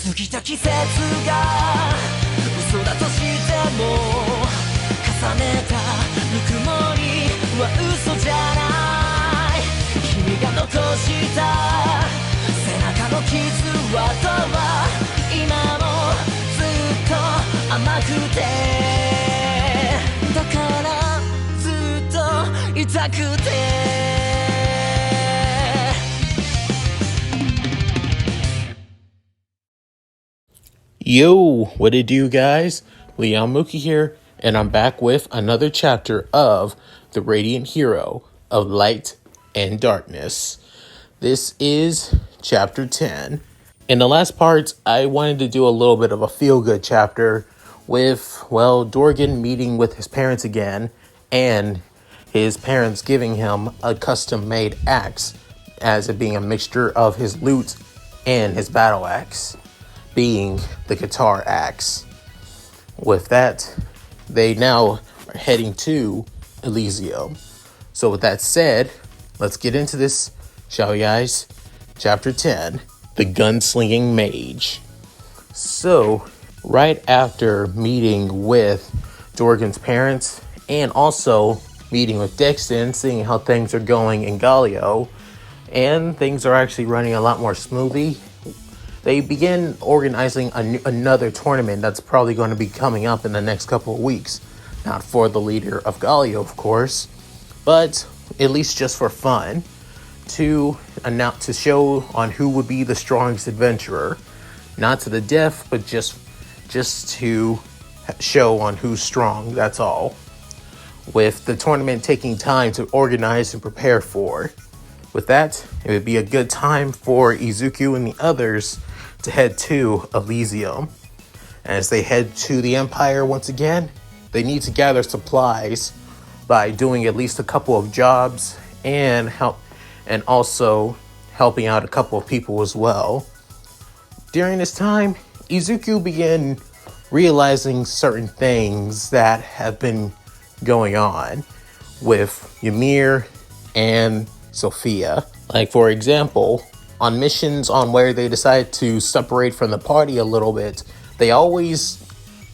過ぎた季節が嘘だとしても重ねたぬくもりは嘘じゃない君が残した背中の傷跡は今もずっと甘くてだからずっと痛くてYo, what it do, guys? Leon Mookie here, and I'm back with another chapter of The Radiant Hero of Light and Darkness. This is chapter 10. In the last part, I wanted to do a little bit of a feel-good chapter with, Dorgen meeting with his parents again, and his parents giving him a custom-made axe, as it being a mixture of his lute and his battle axe, being the guitar axe. With that, they now are heading to Elysium. So with that said, let's get into this, shall we guys? Chapter 10, The Gunslinging Mage. So, right after meeting with Dorgen's parents, and also meeting with Dexton, seeing how things are going in Galio, and things are actually running a lot more smoothly, they begin organizing another tournament that's probably going to be coming up in the next couple of weeks. Not for the leader of Galio, of course, but at least just for fun, to announce, to show on who would be the strongest adventurer. Not to the death, but just to show on who's strong, that's all. With the tournament taking time to organize and prepare for. With that, it would be a good time for Izuku and the others to head to Elysium. As they head to the Empire once again, they need to gather supplies by doing at least a couple of jobs and also helping out a couple of people as well. During this time, Izuku began realizing certain things that have been going on with Ymir and Sophia. Like, for example, on missions on where they decide to separate from the party a little bit, they always,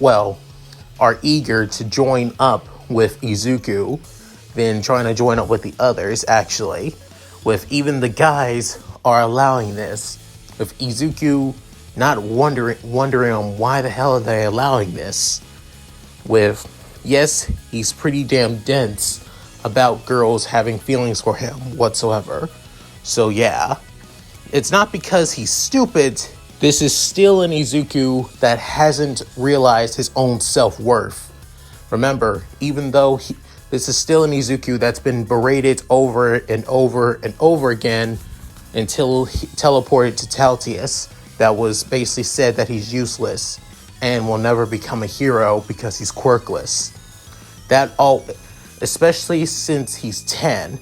are eager to join up with Izuku, then trying to join up with the others, actually. With even the guys are allowing this. With Izuku not wondering on why the hell are they allowing this. With, yes, he's pretty damn dense about girls having feelings for him whatsoever. So yeah, it's not because he's stupid. This is still an Izuku that hasn't realized his own self-worth. Remember, even though this is still an Izuku that's been berated over and over and over again until he teleported to Taltius, that was basically said that he's useless and will never become a hero because he's quirkless. Especially since he's 10,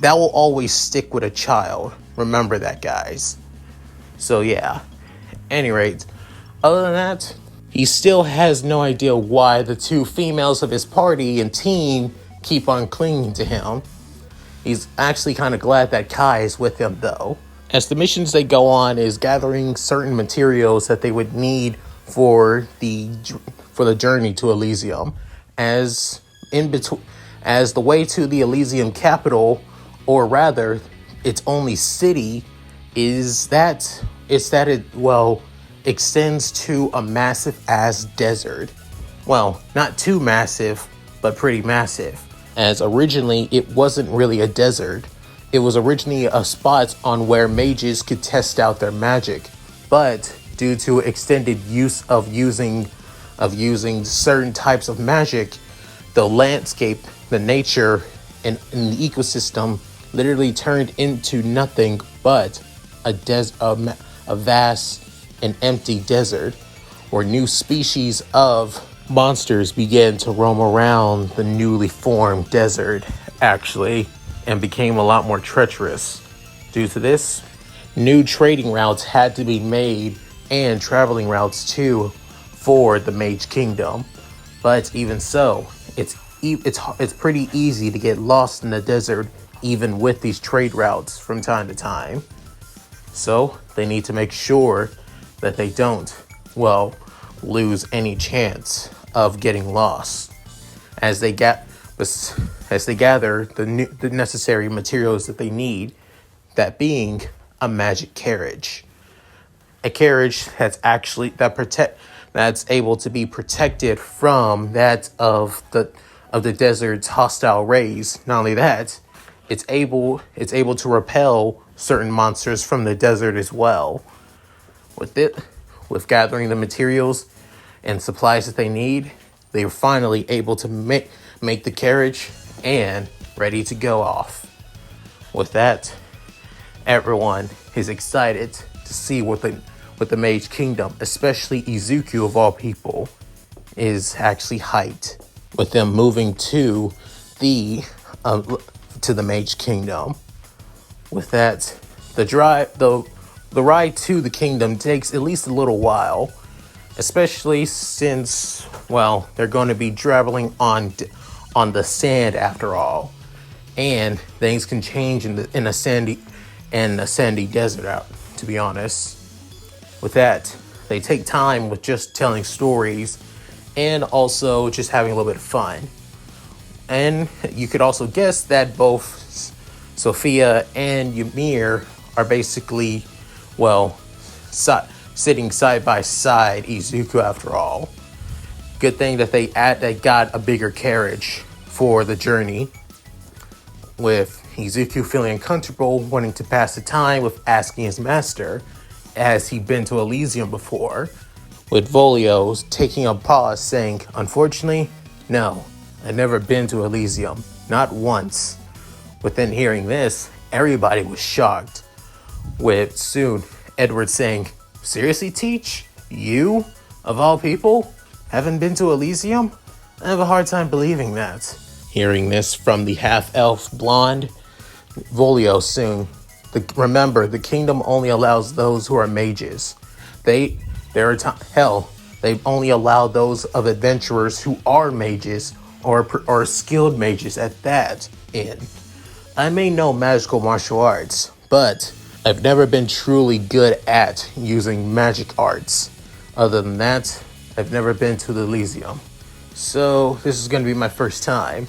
that will always stick with a child. Remember that, guys. So yeah, any rate, other than that, he still has no idea why the two females of his party and team keep on clinging to him. He's actually kind of glad that Kai is with him, though. As the missions they go on is gathering certain materials that they would need for the journey to Elysium, as the way to the Elysium capital, or rather, its only city, it extends to a massive ass desert. Well, not too massive, but pretty massive. As originally, it wasn't really a desert. It was originally a spot on where mages could test out their magic, but due to extended use of using certain types of magic, the landscape, the nature, and the ecosystem literally turned into nothing but a vast and empty desert, where new species of monsters began to roam around the newly formed desert, actually, and became a lot more treacherous. Due to this, new trading routes had to be made and traveling routes too for the Mage Kingdom. But even so, it's pretty easy to get lost in the desert even with these trade routes from time to time. So they need to make sure that they don't, well, lose any chance of getting lost. As they gather the necessary materials that they need, that being a magic carriage. A carriage that's able to be protected from that of the desert's hostile rays. Not only that, it's able to repel certain monsters from the desert as well. With gathering the materials and supplies that they need, they were finally able to make the carriage and ready to go off. With that, everyone is excited to see what the Mage Kingdom, especially Izuku of all people, is actually hyped with them moving to the Mage Kingdom. With that, the ride to the kingdom takes at least a little while, especially since, well, they're going to be traveling on the sand after all, and things can change in a sandy desert out, to be honest. With that, they take time with just telling stories and also just having a little bit of fun. And you could also guess that both Sophia and Ymir are basically, well, sitting side by side Izuku after all. Good thing that they got a bigger carriage for the journey, with Izuku feeling uncomfortable, wanting to pass the time with asking his master, as he'd been to Elysium before, with Volio taking a pause saying, "Unfortunately, no, I've never been to Elysium, not once." Within hearing this, everybody was shocked, with soon Edward saying, "Seriously, Teach? You, of all people, haven't been to Elysium? I have a hard time believing that." Hearing this from the half-elf blonde, Volio soon, remember, the kingdom only allows those who are mages. They only allow those of adventurers who are mages or skilled mages at that in. I may know magical martial arts, but I've never been truly good at using magic arts. Other than that, I've never been to the Elysium. So this is going to be my first time.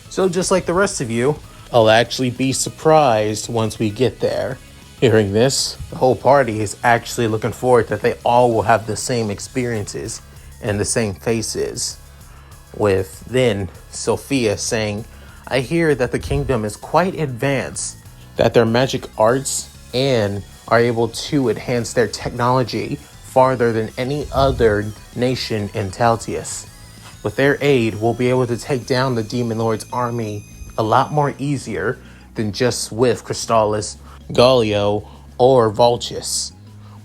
So just like the rest of you, I'll actually be surprised once we get there. Hearing this, the whole party is actually looking forward that they all will have the same experiences and the same faces. With then Sophia saying, "I hear that the kingdom is quite advanced, that their magic arts and are able to enhance their technology farther than any other nation in Taltius. With their aid, we'll be able to take down the Demon Lord's army a lot more easier than just with Crystallis, Galio, or Vultus.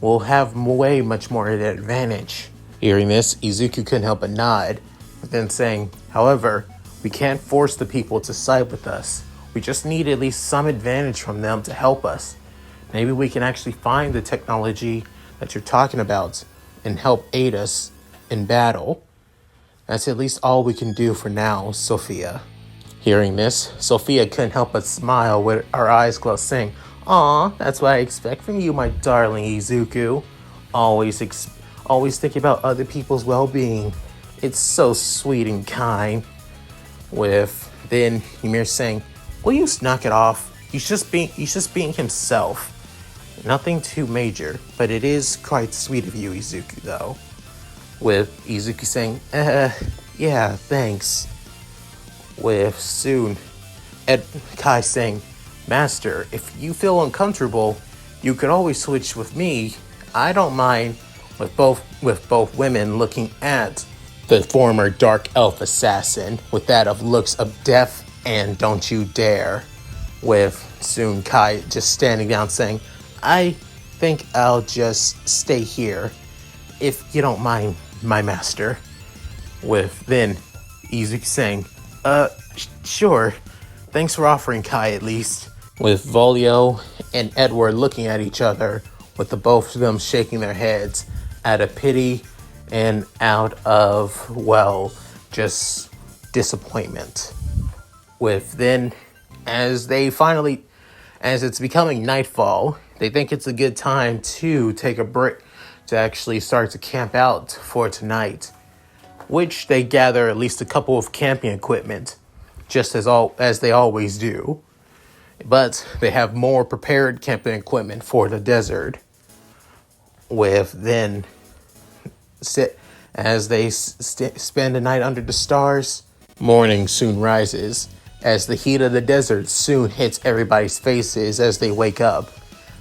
We'll have way much more of an advantage." Hearing this, Izuku couldn't help but nod, but then saying, "However, we can't force the people to side with us. We just need at least some advantage from them to help us. Maybe we can actually find the technology that you're talking about and help aid us in battle. That's at least all we can do for now, Sophia." Hearing this, Sophia couldn't help but smile with her eyes closed, saying, "Aw, that's what I expect from you, my darling Izuku. Always thinking about other people's well-being. It's so sweet and kind." With then Ymir saying, "Will you knock it off? He's just being himself. Nothing too major, but it is quite sweet of you, Izuku, though." With Izuku saying, yeah, thanks." With soon Kai saying, "Master, if you feel uncomfortable, you could always switch with me. I don't mind." With both women looking at the former dark elf assassin with that of looks of death and don't you dare. With soon Kai just standing down saying, "I think I'll just stay here, if you don't mind, my master." With then Izuku saying, Sure. Thanks for offering, Kai, at least." With Volio and Edward looking at each other, with the both of them shaking their heads out of pity and out of, well, just disappointment. With then, as it's becoming nightfall, they think it's a good time to take a break, to actually start to camp out for tonight, which they gather at least a couple of camping equipment, just as they always do. But they have more prepared camping equipment for the desert. With then as they spend the night under the stars, morning soon rises as the heat of the desert soon hits everybody's faces as they wake up.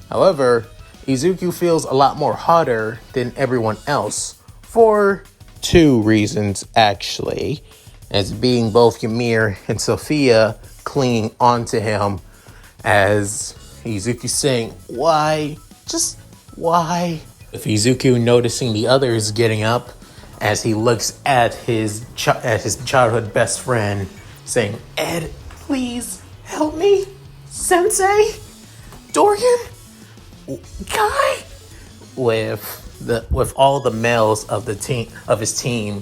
However, Izuku feels a lot more hotter than everyone else for two reasons, actually, as being both Ymir and Sophia clinging onto him as Izuku saying, "Why? Just why?" With Izuku noticing the others getting up as he looks at his childhood best friend, saying, "Ed, please help me, Sensei, Dorgen, Kai." With all the males of his team,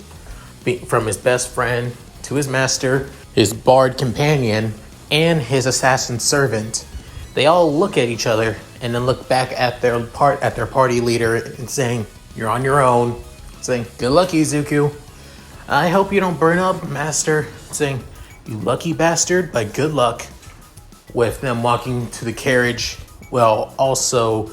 from his best friend to his master, his bard companion, and his assassin servant, they all look at each other and then look back at their party leader and saying, "You're on your own." Saying, "Good luck, Izuku. I hope you don't burn up, master." Saying, "You lucky bastard, but good luck." With them walking to the carriage, while also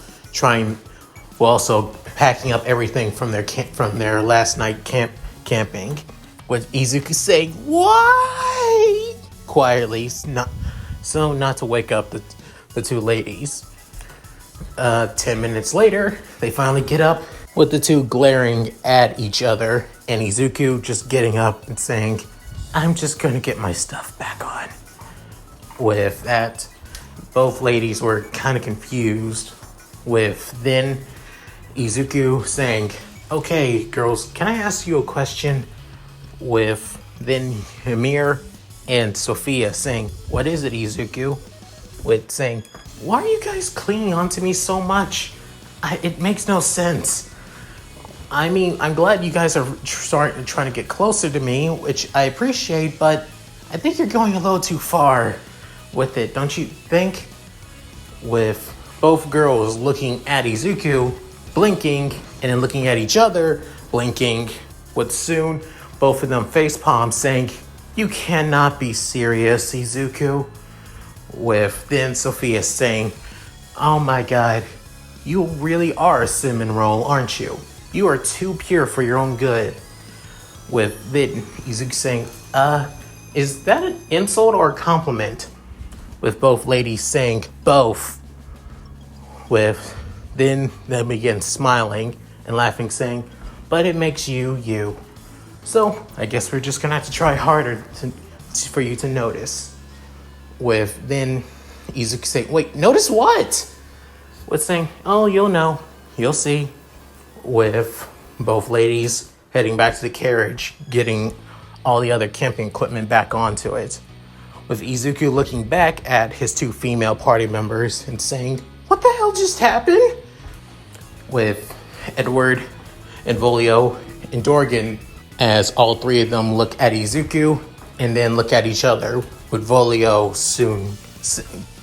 packing up everything from their last night camping. With Izuku saying, "Why?" quietly, not to wake up the two ladies. 10 minutes later, they finally get up, with the two glaring at each other, and Izuku just getting up and saying, "I'm just gonna get my stuff back on." With that, both ladies were kind of confused, with then Izuku saying, "Okay, girls, can I ask you a question?" With then Ymir and Sophia saying, "What is it, Izuku?" With saying, "Why are you guys clinging onto me so much? It makes no sense. I mean, I'm glad you guys are trying to get closer to me, which I appreciate, but I think you're going a little too far with it, don't you think?" With both girls looking at Izuku, blinking, and then looking at each other, blinking, with soon both of them facepalm saying, "You cannot be serious, Izuku." With then Sophia saying, "Oh my god, you really are a cinnamon roll, aren't you? You are too pure for your own good." With then Izuku saying, is that an insult or a compliment?" With both ladies saying, "Both." With then them again smiling and laughing, saying, "But it makes you, you. So I guess we're just gonna have to try harder for you to notice." With then Izuku saying, "Wait, notice what?" With saying, "Oh, you'll know. You'll see." With both ladies heading back to the carriage, getting all the other camping equipment back onto it. With Izuku looking back at his two female party members and saying, "What the hell just happened?" With Edward and Volio and Dorgen, as all three of them look at Izuku and then look at each other, with Volio soon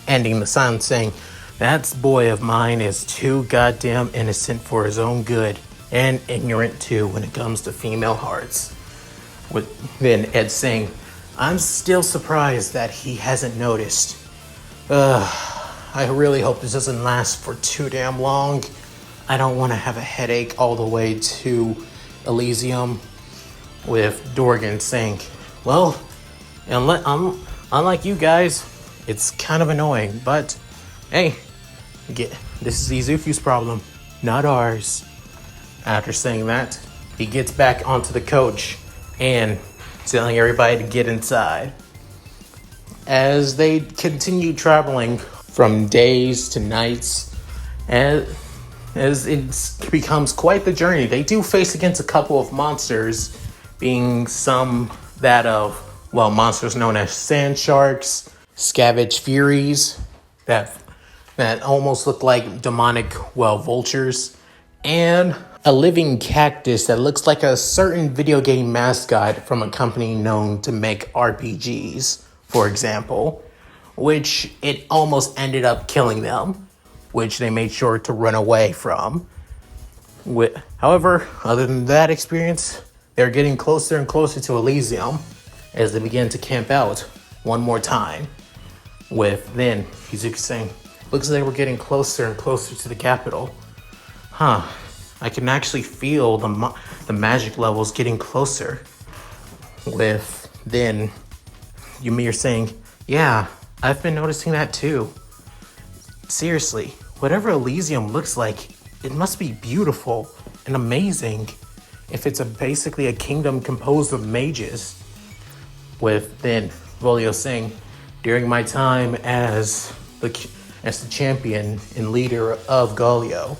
ending the silence saying, "That boy of mine is too goddamn innocent for his own good, and ignorant too when it comes to female hearts." With then Ed saying, "I'm still surprised that he hasn't noticed. I really hope this doesn't last for too damn long. I don't want to have a headache all the way to Elysium." With Dorgen saying, "Well, unlike you guys, it's kind of annoying, but hey, this is Izuku's problem, not ours." After saying that, he gets back onto the coach and telling everybody to get inside. As they continue traveling from days to nights, as it becomes quite the journey, they do face against a couple of monsters, being some that of, well, monsters known as sand sharks, scavenge furies that almost look like demonic, well, vultures, and a living cactus that looks like a certain video game mascot from a company known to make RPGs, for example, which it almost ended up killing them, which they made sure to run away from. However, other than that experience, they're getting closer and closer to Elysium as they begin to camp out one more time. With then Izuku saying, looks like we're getting closer and closer to the capital. I can actually feel the magic levels getting closer. With then Ymir saying, yeah, I've been noticing that too. Seriously, whatever Elysium looks like, it must be beautiful and amazing if it's basically a kingdom composed of mages. With then Volio saying, during my time as the champion and leader of Galio,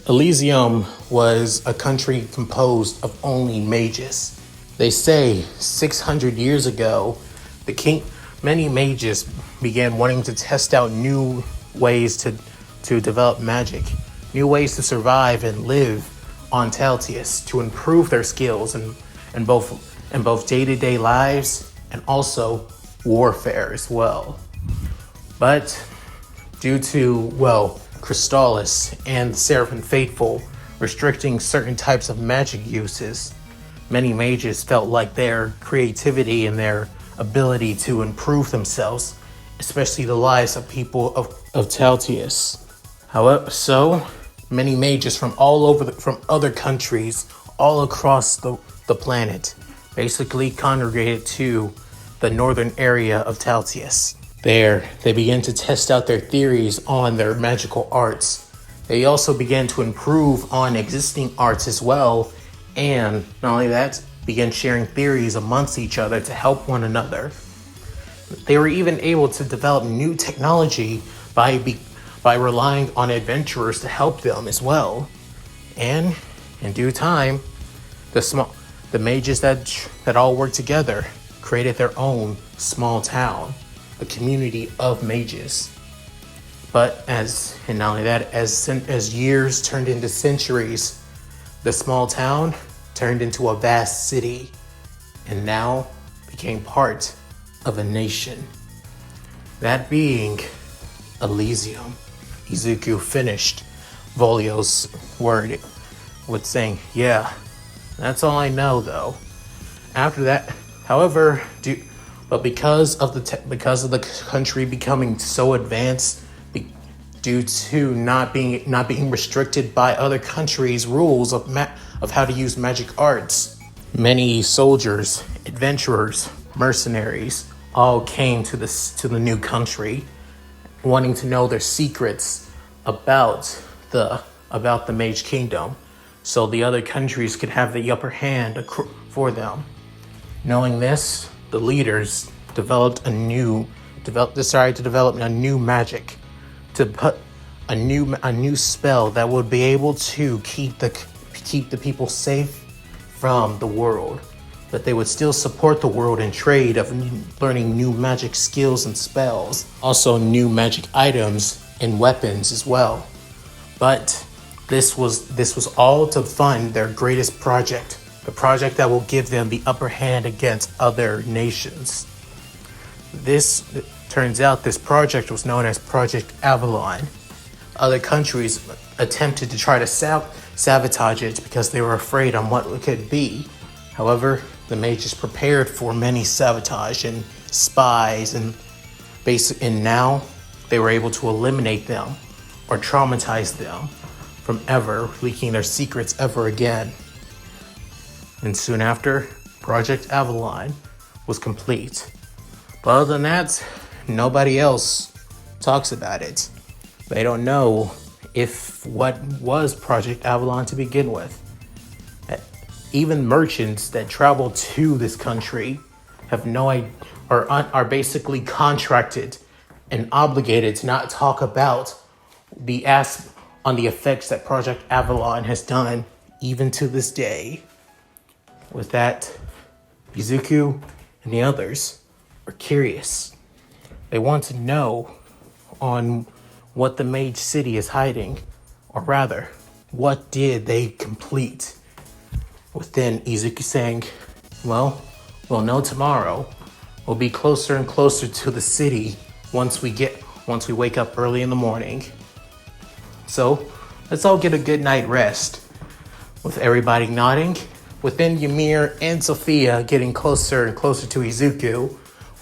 Elysium was a country composed of only mages. They say 600 years ago, many mages began wanting to test out new ways to develop magic, new ways to survive and live on Taltius, to improve their skills in both day-to-day lives and also warfare as well. But due to, Crystallis and Seraphim Faithful restricting certain types of magic uses, many mages felt like their creativity and their ability to improve themselves, especially the lives of people of Taltius. However, so many mages from from other countries all across the planet basically congregated to the northern area of Taltius. There, they began to test out their theories on their magical arts. They also began to improve on existing arts as well, and not only that, began sharing theories amongst each other to help one another. They were even able to develop new technology by relying on adventurers to help them as well. And in due time, the mages that all worked together created their own small town, a community of mages. But not only that, as years turned into centuries, the small town turned into a vast city and now became part of a nation. That being Elysium. Izuku finished Volio's word with saying, yeah, that's all I know though. After that, however, because of the country becoming so advanced, due to not being restricted by other countries' rules of how to use magic arts, many soldiers, adventurers, mercenaries all came to the new country, wanting to know their secrets about the Mage Kingdom, so the other countries could have the upper hand for them. Knowing this, the leaders decided to develop a new magic, to put a new spell that would be able to keep the people safe from the world, but they would still support the world in trade of learning new magic skills and spells, also new magic items and weapons as well. But this was all to fund their greatest project, the project that will give them the upper hand against other nations. Turns out this project was known as Project Avalon. Other countries attempted to try to sabotage it because they were afraid on what it could be. However, the mages prepared for many sabotage and spies, and now they were able to eliminate them or traumatize them from ever leaking their secrets ever again. And soon after, Project Avalon was complete. But other than that, nobody else talks about it. They don't know what was Project Avalon to begin with. Even merchants that travel to this country have no idea, are basically contracted and obligated to not talk about the effects that Project Avalon has done, even to this day. With that, Izuku and the others are curious. They want to know on what the Mage City is hiding, or rather, what did they complete? With then Izuku saying, well, we'll know tomorrow. We'll be closer and closer to the city once we wake up early in the morning. So let's all get a good night rest. With everybody nodding, within Ymir and Sophia getting closer and closer to Izuku,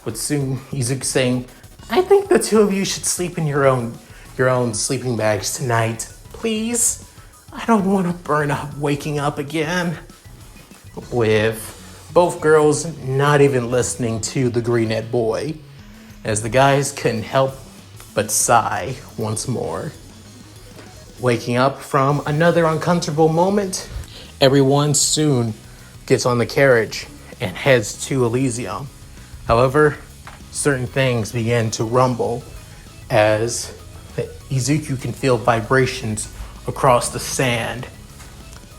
with soon Izuku saying, I think the two of you should sleep in your own sleeping bags tonight, please. I don't want to burn up waking up again. With both girls not even listening to the green-eyed boy, as the guys couldn't help but sigh once more. Waking up from another uncomfortable moment, everyone soon gets on the carriage and heads to Elysium. However, certain things begin to rumble as Izuku can feel vibrations across the sand,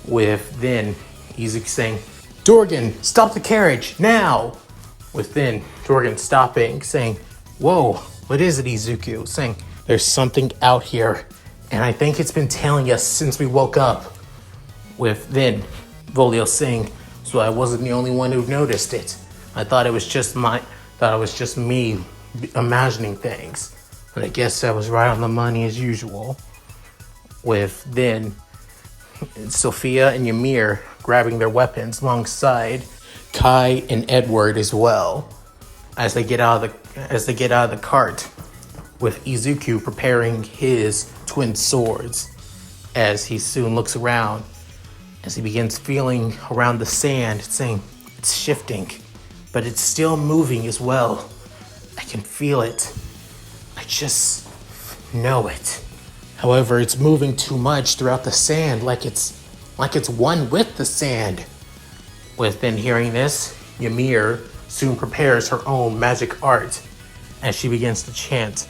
with then Izuku saying, Dorgen, stop the carriage, now! With then Dorgen stopping, saying, whoa, what is it, Izuku? Saying, there's something out here, and I think it's been tailing us since we woke up. With then Volio saying, so I wasn't the only one who noticed it. I thought it was just me imagining things. But I guess I was right on the money as usual. With then Sophia and Ymir grabbing their weapons alongside Kai and Edward as well, as they get out of the cart, with Izuku preparing his twin swords. As he soon looks around, as he begins feeling around the sand, saying, it's shifting, but it's still moving as well. I can feel it. I just know it. However, it's moving too much throughout the sand, like it's one with the sand. Within hearing this, Ymir soon prepares her own magic art as she begins to chant,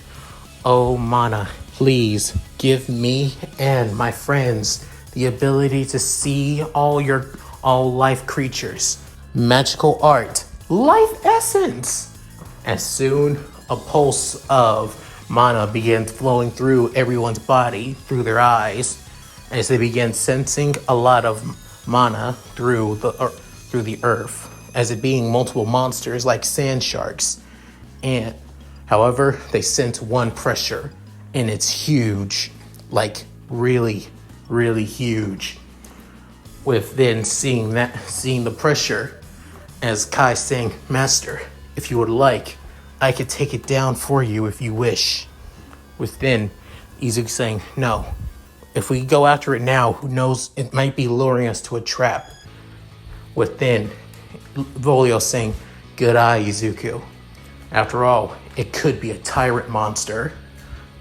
Oh Mana, please give me and my friends the ability to see all life creatures. Magical art, life essence. As soon a pulse of mana begins flowing through everyone's body, through their eyes, as they begin sensing a lot of mana through the earth, as it being multiple monsters like sand sharks. And however, they sense one pressure, and it's huge, like really, really huge. With then seeing the pressure, as Kai saying, Master, if you would like, I could take it down for you if you wish. With then Izuku saying, no. If we go after it now, who knows, it might be luring us to a trap. With then Volio saying, good eye, Izuku. After all, it could be a tyrant monster.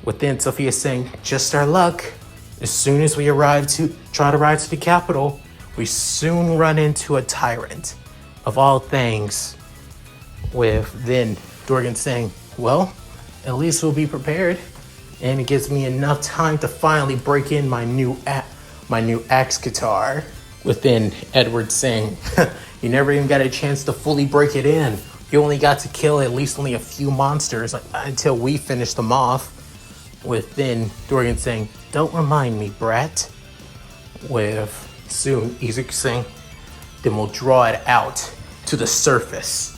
With then Sophia saying, just our luck. As soon as we try to ride to the capital, we soon run into a tyrant. Of all things. With then Dorgen saying, well, at least we'll be prepared. And it gives me enough time to finally break in my new axe guitar. Within Edward saying, you never even got a chance to fully break it in. You only got to kill at least only a few monsters until we finish them off. Within Dorgen saying, don't remind me, brat. With soon Izuku saying, then we'll draw it out to the surface.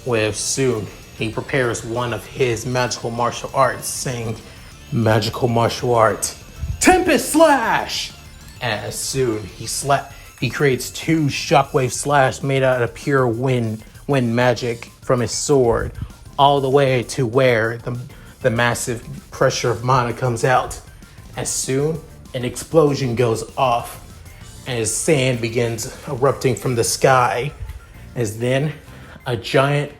With soon he prepares one of his magical martial arts, saying, magical martial art, Tempest Slash! As soon he creates two shockwave slash made out of pure wind magic from his sword, all the way to where the massive pressure of mana comes out. As soon an explosion goes off, as sand begins erupting from the sky, as then a giant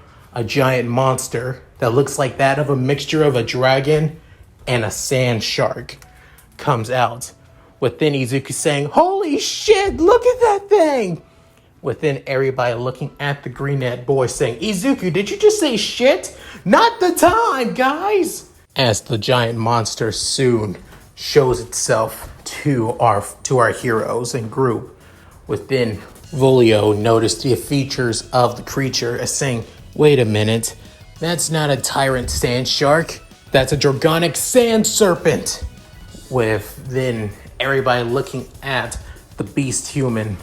monster that looks like that of a mixture of a dragon and a sand shark comes out. Within Izuku saying, holy shit, look at that thing! Within everybody looking at the green-eyed boy saying, Izuku, did you just say shit? Not the time, guys! As the giant monster soon shows itself to our heroes and group. Within Volio noticed the features of the creature as saying, wait a minute, that's not a tyrant sand shark, that's a dragonic sand serpent. With then everybody looking at the beast human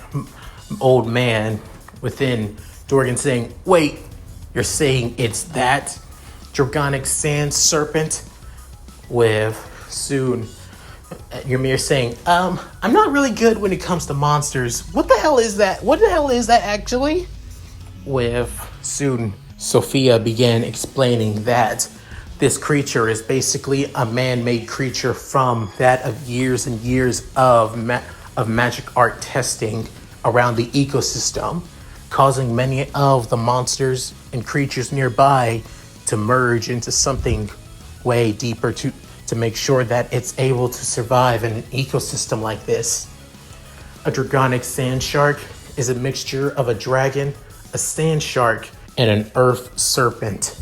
old man, within Dorgen saying, wait, you're saying it's that dragonic sand serpent? With soon Ymir saying, I'm not really good when it comes to monsters. What the hell is that? What the hell is that actually? With soon, Sophia began explaining that this creature is basically a man-made creature from that of years and years of magic art testing around the ecosystem, causing many of the monsters and creatures nearby to merge into something way deeper to make sure that it's able to survive in an ecosystem like this. A dragonic sand shark is a mixture of a dragon, a sand shark, and an earth serpent.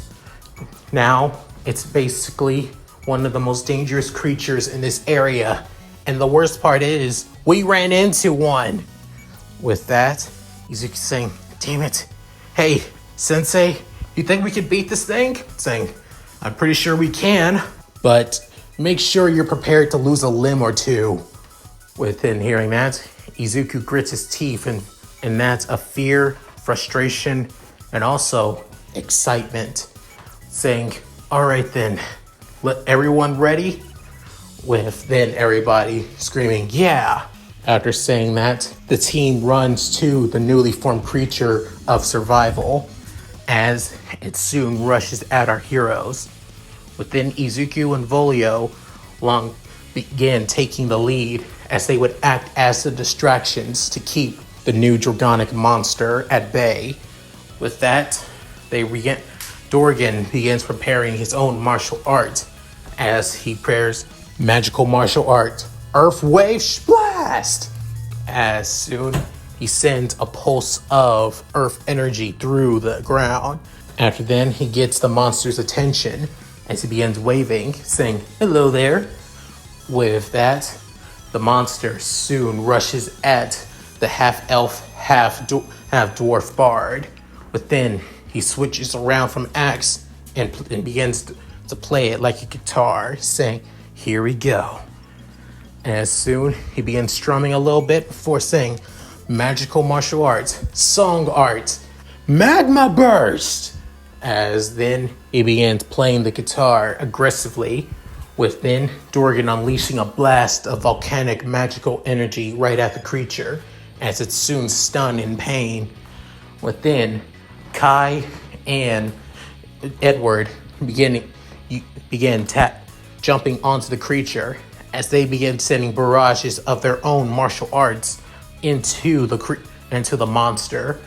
Now, it's basically one of the most dangerous creatures in this area, and the worst part is, we ran into one. With that, Izuki saying, damn it. Hey, Sensei, you think we could beat this thing? Saying, I'm pretty sure we can, but make sure you're prepared to lose a limb or two. Within hearing that, Izuku grits his teeth, and that's a fear, frustration, and also excitement. Saying, all right then, let everyone ready? With then everybody screaming, yeah. After saying that, the team runs to the newly formed creature of survival as it soon rushes at our heroes. Within Izuku and Volio long began taking the lead as they would act as the distractions to keep the new dragonic monster at bay. With that, Dorgen begins preparing his own martial art as he prepares magical martial art, Earth Wave Blast! As soon he sends a pulse of earth energy through the ground. After then, he gets the monster's attention as he begins waving, saying, hello there. With that, the monster soon rushes at the half-elf, half-dwarf bard. Within, he switches around from axe and begins to play it like a guitar, saying, here we go. As soon, he begins strumming a little bit before saying, magical martial arts, song art, magma burst. As then, he begins playing the guitar aggressively, with then Dorgen unleashing a blast of volcanic magical energy right at the creature, as it's soon stunned in pain. Within, Kai and Edward began jumping onto the creature as they begin sending barrages of their own martial arts into the monster,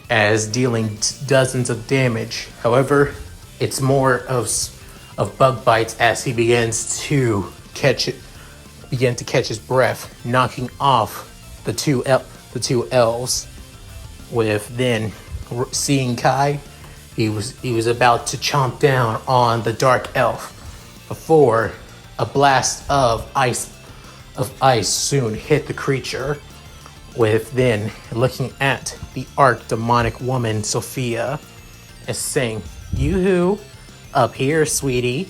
as dealing dozens of damage. However, it's more of bug bites as he begins to catch his breath, knocking off the two elves. With then seeing Kai, he was about to chomp down on the dark elf before a blast of ice soon hit the creature. With then looking at the arch-demonic woman Sophia as saying, yoo-hoo, up here, sweetie.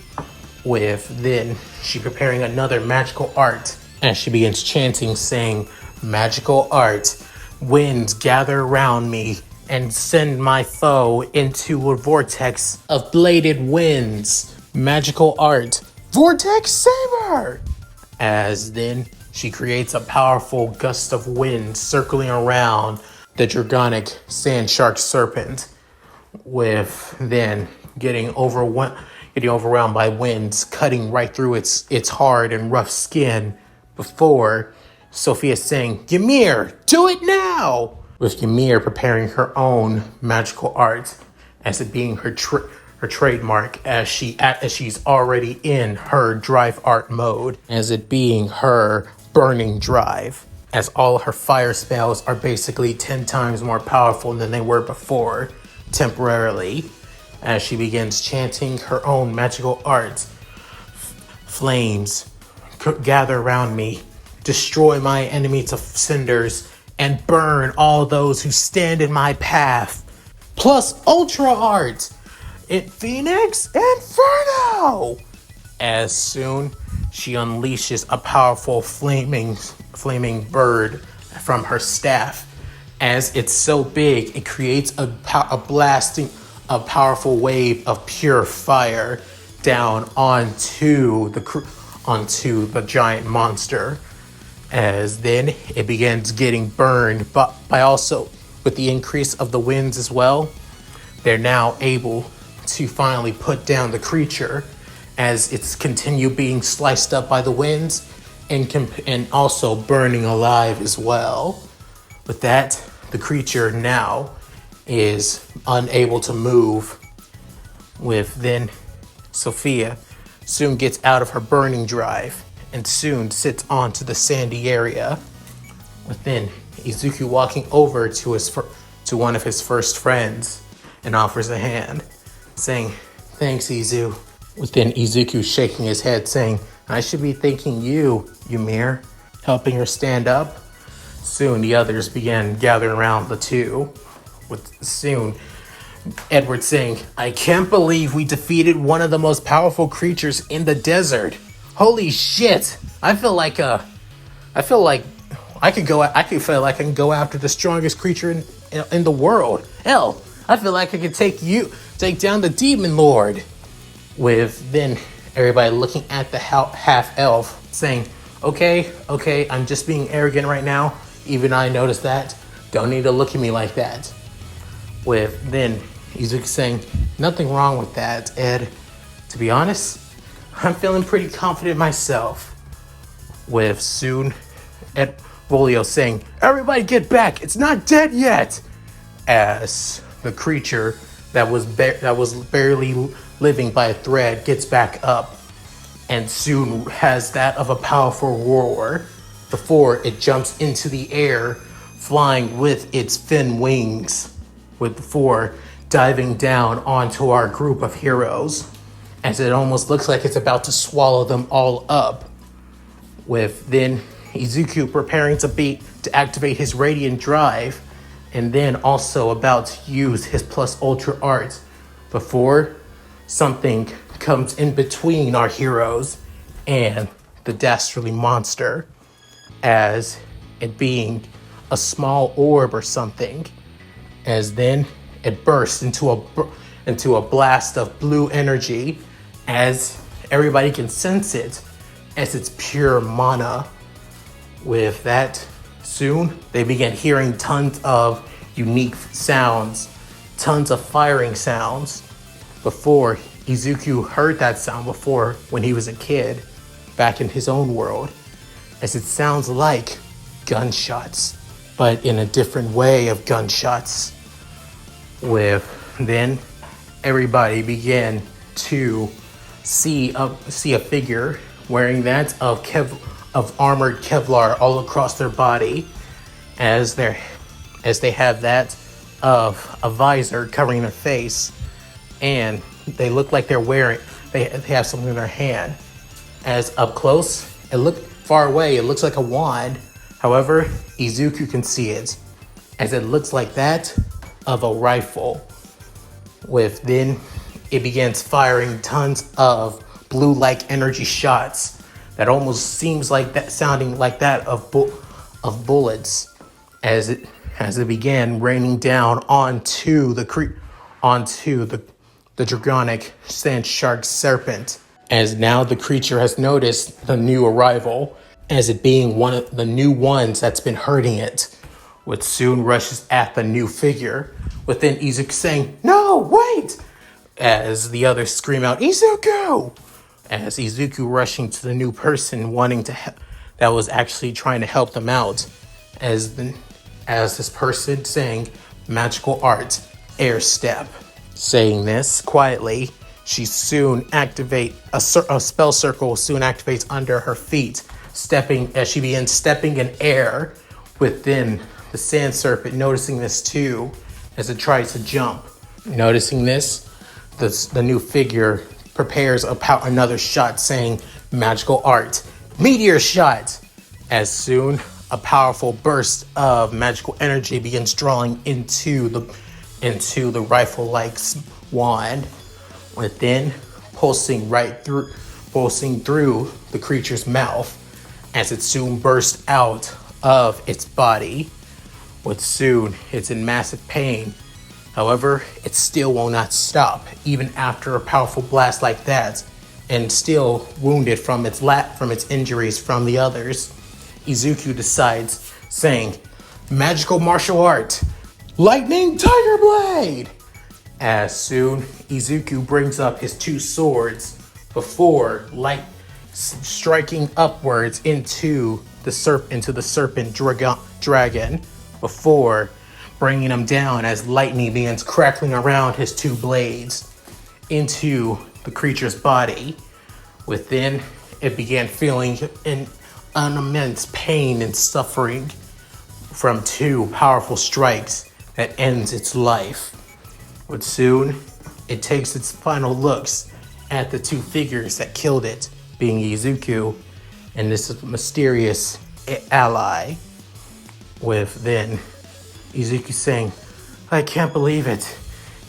With then she preparing another magical art as she begins chanting, saying, magical art, winds gather around me and send my foe into a vortex of bladed winds. Magical art, vortex saber! As then she creates a powerful gust of wind circling around the dragonic sand shark serpent, with then getting overwhelmed by winds cutting right through its hard and rough skin before Sophia saying, Ymir, do it now! With Ymir preparing her own magical art as it being her trademark, as she's already in her drive art mode, as it being her burning drive, as all her fire spells are basically 10 times more powerful than they were before, temporarily, as she begins chanting her own magical art. Flames gather around me, destroy my enemy to cinders, and burn all those who stand in my path. Plus ultra art, it Phoenix Inferno! As soon she unleashes a powerful flaming bird from her staff. As it's so big, it creates a powerful wave of pure fire down onto onto the giant monster. As then it begins getting burned, but by also with the increase of the winds as well, they're now able to finally put down the creature as it's continue being sliced up by the winds and also burning alive as well. With that, the creature now is unable to move. With then Sophia soon gets out of her burning drive and soon sits onto the sandy area. With then Izuku walking over to one of his first friends and offers a hand, saying, "Thanks, Izu." With then Izuku shaking his head, saying, "I should be thanking you, Ymir," helping her stand up. Soon the others began gathering around the two, with soon Edward saying, "I can't believe we defeated one of the most powerful creatures in the desert. Holy shit! I feel like I can go after the strongest creature in the world. Hell, I feel like I could take down the demon lord." With then everybody looking at the half elf, saying, Okay, I'm just being arrogant right now. Even I noticed that. Don't need to look at me like that." With then Izuku saying, "Nothing wrong with that, Ed. To be honest, I'm feeling pretty confident myself." With soon Ed Volio saying, "Everybody get back, it's not dead yet," as the creature that was barely living by a thread gets back up and soon has that of a powerful roar before it jumps into the air, flying with its fin wings, before diving down onto our group of heroes, as it almost looks like it's about to swallow them all up. With then Izuku preparing to activate his radiant drive, and then also about to use his plus ultra art before something comes in between our heroes and the dastardly monster, as it being a small orb or something, as then it bursts into a blast of blue energy, as everybody can sense it, as it's pure mana. With that, soon they began hearing tons of unique sounds, tons of firing sounds. Before, Izuku heard that sound before when he was a kid, back in his own world, as it sounds like gunshots, but in a different way of gunshots. With then everybody began to see a figure wearing that of armored Kevlar all across their body, as they have that of a visor covering their face, and they look like they have something in their hand. As up close, far away, it looks like a wand. However, Izuku can see it, as it looks like that of a rifle. With then it begins firing tons of blue-like energy shots that almost seems like that, sounding like that of bullets, as it began raining down onto the dragonic sand shark serpent. As now the creature has noticed the new arrival, as it being one of the new ones that's been hurting it, which soon rushes at the new figure, within Izuku saying, "No, wait!" As the others scream out, "Izuku!" As Izuku rushing to the new person that was actually trying to help them out, as this person saying, "Magical art, air step." Saying this quietly, she soon activate a spell circle soon activates under her feet, as she begins stepping in air. Within the sand serpent noticing this too, as it tries to jump. Noticing this, the new figure prepares another shot, saying, "Magical art, meteor shot." As soon a powerful burst of magical energy begins drawing into the rifle-like wand, within pulsing through the creature's mouth, as it soon bursts out of its body. With soon it's in massive pain. However, it still will not stop, even after a powerful blast like that, and still wounded from its injuries from the others, Izuku decides, saying, "Magical martial art, lightning tiger blade!" As soon Izuku brings up his two swords before striking upwards into the serpent dragon before bringing him down as lightning begins crackling around his two blades into the creature's body. Within, it began feeling an immense pain and suffering from two powerful strikes that ends its life. But soon, it takes its final looks at the two figures that killed it, being Izuku and this mysterious ally. With then Izuku saying, "I can't believe it.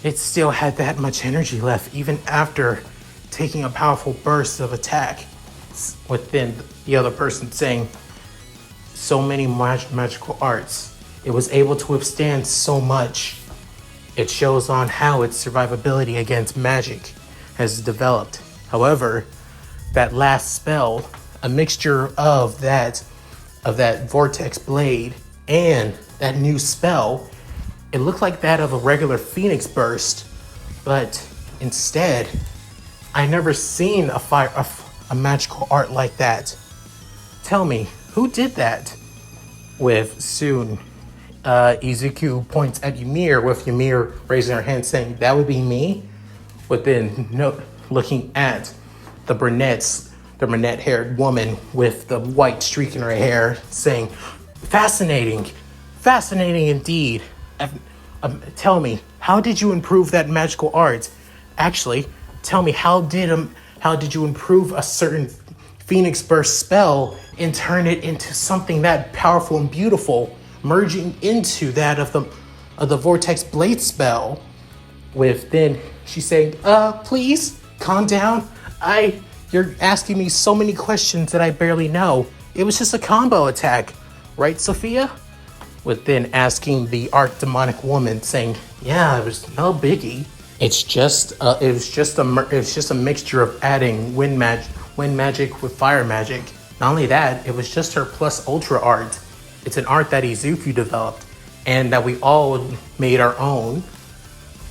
It still had that much energy left even after taking a powerful burst of attack." Within the other person saying, "So many magical arts. It was able to withstand so much. It shows on how its survivability against magic has developed. However, that last spell, a mixture of that vortex blade and that new spell, it looked like that of a regular phoenix burst, but instead, I never seen a magical art like that. Tell me, who did that?" With soon, Izuku points at Ymir, with Ymir raising her hand saying, "That would be me." But then looking at the brunette-haired woman with the white streak in her hair, saying, "Fascinating, fascinating indeed. Tell me, how did you improve that magical art? Actually, tell me, how did you improve a certain Phoenix Burst spell and turn it into something that powerful and beautiful, merging into that of the Vortex Blade spell?" With then she's saying, "Please calm down. You're asking me so many questions that I barely know. It was just a combo attack, right, Sophia?" With then asking the demonic woman, saying, "Yeah, it was no biggie. It was just a mixture of adding wind magic with fire magic. Not only that, it was just her plus ultra art. It's an art that Izuku developed and that we all made our own."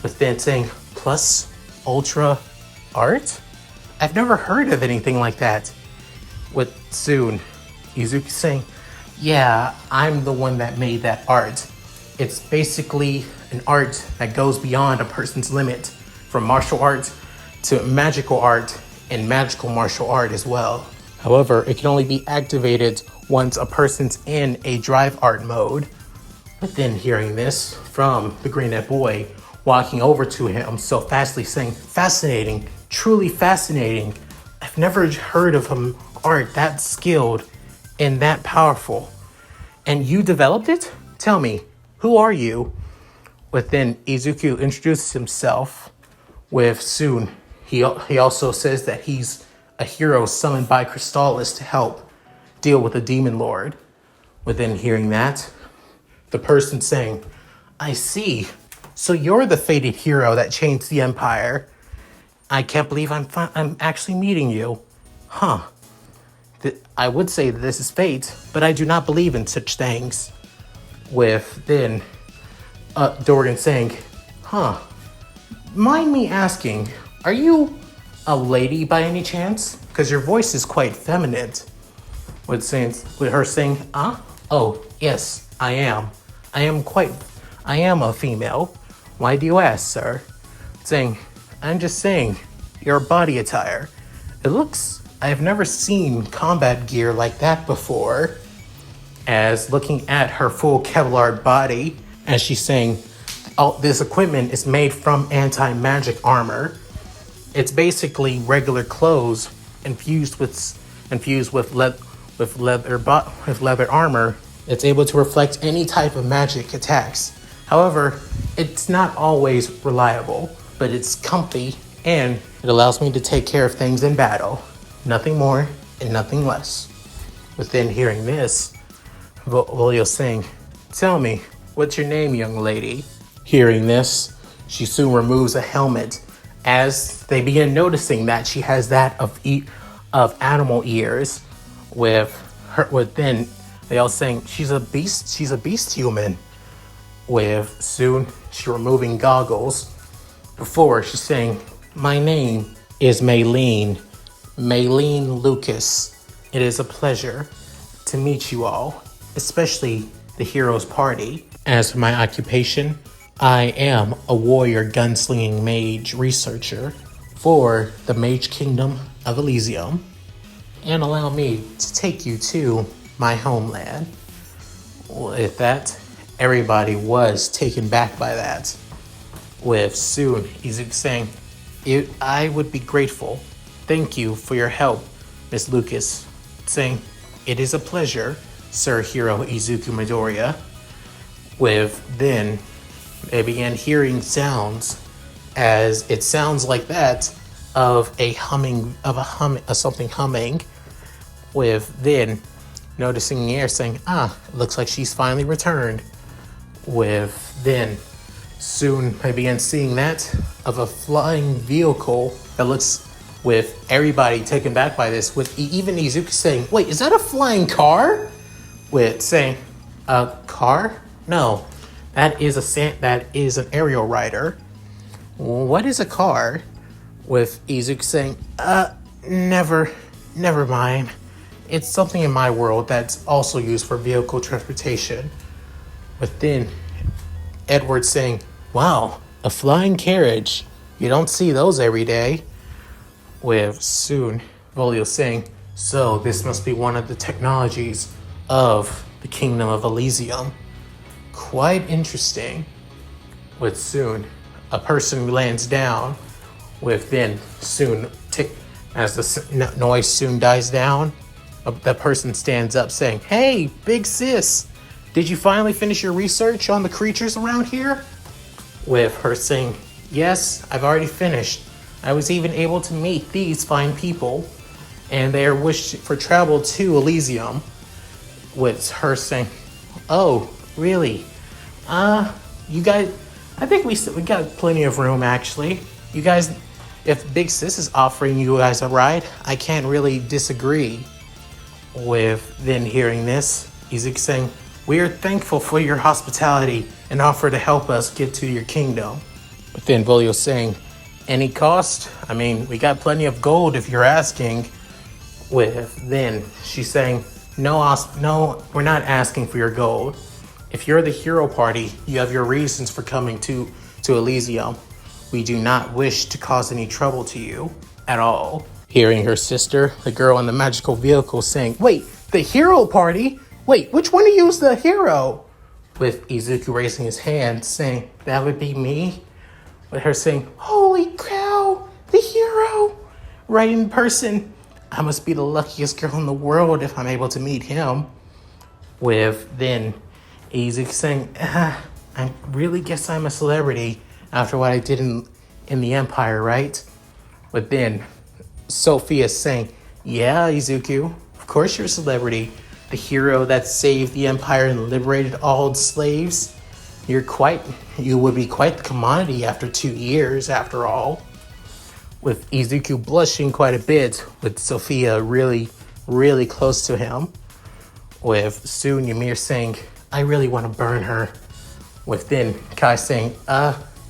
But then saying, "Plus ultra art? I've never heard of anything like that." With soon Izuku saying, "Yeah, I'm the one that made that art. It's basically an art that goes beyond a person's limit, from martial art to magical art and magical martial art as well. However, it can only be activated once a person's in a drive art mode." But then hearing this from the green-eyed boy, walking over to him so fastly saying, "Fascinating, truly fascinating. I've never heard of an art that skilled and that powerful. And you developed it? Tell me, who are you?" But then Izuku introduces himself with soon. He also says that he's a hero summoned by Crystallis to help deal with the Demon Lord. Within hearing that, the person saying, "I see. So you're the fated hero that changed the Empire. I can't believe I'm actually meeting you. Huh. I would say that this is fate, but I do not believe in such things." With then Dorgen saying, "Huh. Mind me asking, are you a lady by any chance? Because your voice is quite feminine." With her saying, "Oh, yes, I am. I am a female. Why do you ask, sir?" Saying, "I'm just saying, your body attire. I have never seen combat gear like that before." As looking at her full Kevlar body, as she's saying, this equipment is made from anti-magic armor. It's basically regular clothes infused with leather armor. It's able to reflect any type of magic attacks. However, it's not always reliable, but it's comfy and it allows me to take care of things in battle. Nothing more and nothing less." Within hearing this, Volio saying, "Tell me, what's your name, young lady?" Hearing this, she soon removes a helmet as they begin noticing that she has that of animal ears, with then they all saying she's a beast human. With soon she removing goggles. Before she's saying, "My name is Maylene Lucas. It is a pleasure to meet you all, especially the hero's party. As for my occupation, I am a warrior gunslinging mage researcher for the Mage Kingdom of Elysium, and allow me to take you to my homeland." With that, everybody was taken back by that. With soon Izuku saying, "I would be grateful. Thank you for your help, Miss Lucas." Saying, "It is a pleasure, Sir Hiro Izuku Midoriya." With then they began hearing sounds, as it sounds like that of something humming. With then noticing the air saying, "It looks like she's finally returned." With then soon I began seeing that of a flying vehicle that looks, with everybody taken back by this, with even Izuku saying, "Wait, is that a flying car?" With saying, "A car? No, that is an aerial rider." "What is a car?" With Izuku saying, never mind. It's something in my world that's also used for vehicle transportation." But then Edward saying, "Wow, a flying carriage. You don't see those every day." With soon Volio saying, "So this must be one of the technologies of the Kingdom of Elysium. Quite interesting." With soon a person lands down. With then soon as the noise soon dies down, the person stands up saying, "Hey, big sis, did you finally finish your research on the creatures around here?" With her saying, "Yes, I've already finished. I was even able to meet these fine people, and they are wished for travel to Elysium." With her saying, "Oh, really? You guys, I think we got plenty of room, actually. You guys, if Big Sis is offering you guys a ride, I can't really disagree." With then hearing this, Izuku saying, "We are thankful for your hospitality and offer to help us get to your kingdom." But then Volio saying, "Any cost? I mean, we got plenty of gold if you're asking." With then she's saying, No, we're not asking for your gold. If you're the hero party, you have your reasons for coming to Elysium. We do not wish to cause any trouble to you at all." Hearing her sister, the girl in the magical vehicle, saying, "Wait, the hero party? Wait, which one of you is the hero?" With Izuku raising his hand, saying, "That would be me." With her saying, "Holy cow, the hero! Right in person. I must be the luckiest girl in the world if I'm able to meet him." With then Izuku saying, "I really guess I'm a celebrity after what I did in the Empire, right?" With then Sophia saying, "Yeah, Izuku, of course you're a celebrity. The hero that saved the Empire and liberated all its slaves. You would be quite the commodity after 2 years, after all." With Izuku blushing quite a bit, with Sophia really, really close to him. With soon Ymir saying, "I really want to burn her." With then Kai saying,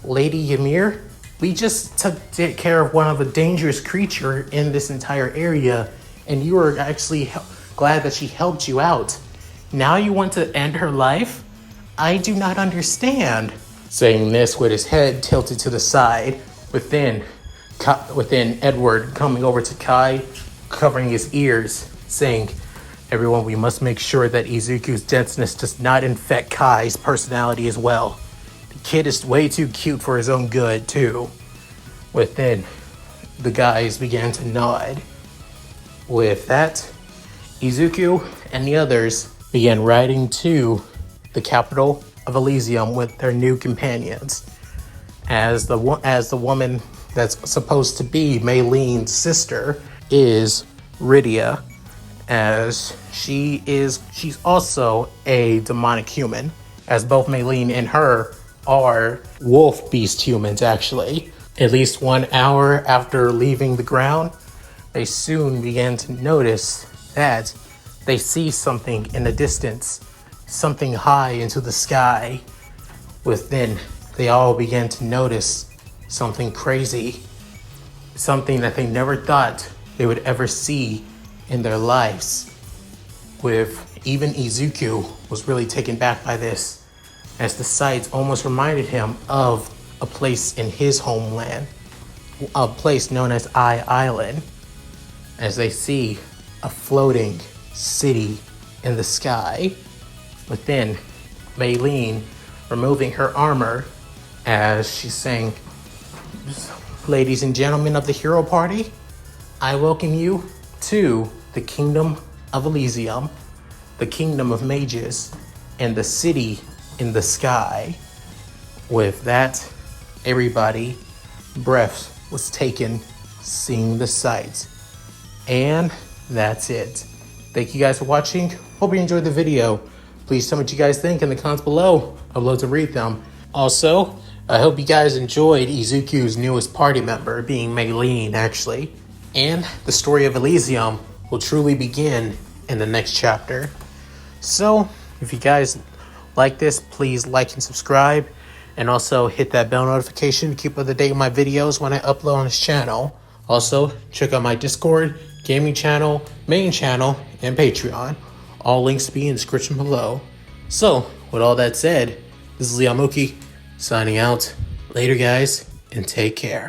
Lady Ymir, we just took care of one of the dangerous creature in this entire area, and you were actually glad that she helped you out. Now you want to end her life? I do not understand." Saying this with his head tilted to the side, within Edward coming over to Kai, covering his ears, saying, "Everyone, we must make sure that Izuku's denseness does not infect Kai's personality as well. The kid is way too cute for his own good, too." Within, the guys began to nod. With that, Izuku and the others began riding to the capital of Elysium with their new companions. As the woman that's supposed to be Maylene's sister is Rydia, as she's also a demonic human, as both Maylene and her are wolf beast humans, actually. At least 1 hour after leaving the ground, they soon began to notice that they see something in the distance, something high into the sky. Within, they all began to notice something crazy, something that they never thought they would ever see in their lives. With even Izuku was really taken back by this, as the sights almost reminded him of a place in his homeland, a place known as Island, as they see a floating city in the sky. Within, Maylene removing her armor as she's saying, "Ladies and gentlemen of the hero party, I welcome you to the kingdom of Elysium, the kingdom of mages, and the city in the sky." With that, everybody breath was taken seeing the sights. And that's it. Thank you guys for watching. Hope you enjoyed the video. Please tell me what you guys think in the comments below. I'd love to read them. Also, I hope you guys enjoyed Izuku's newest party member, being Maylene, actually. And the story of Elysium will truly begin in the next chapter. So, if you guys like this, please like and subscribe. And also hit that bell notification to keep up to date with my videos when I upload on this channel. Also, check out my Discord, gaming channel, main channel, and Patreon. All links will be in the description below. So, with all that said, this is Liam Mookie, signing out. Later, guys, and take care.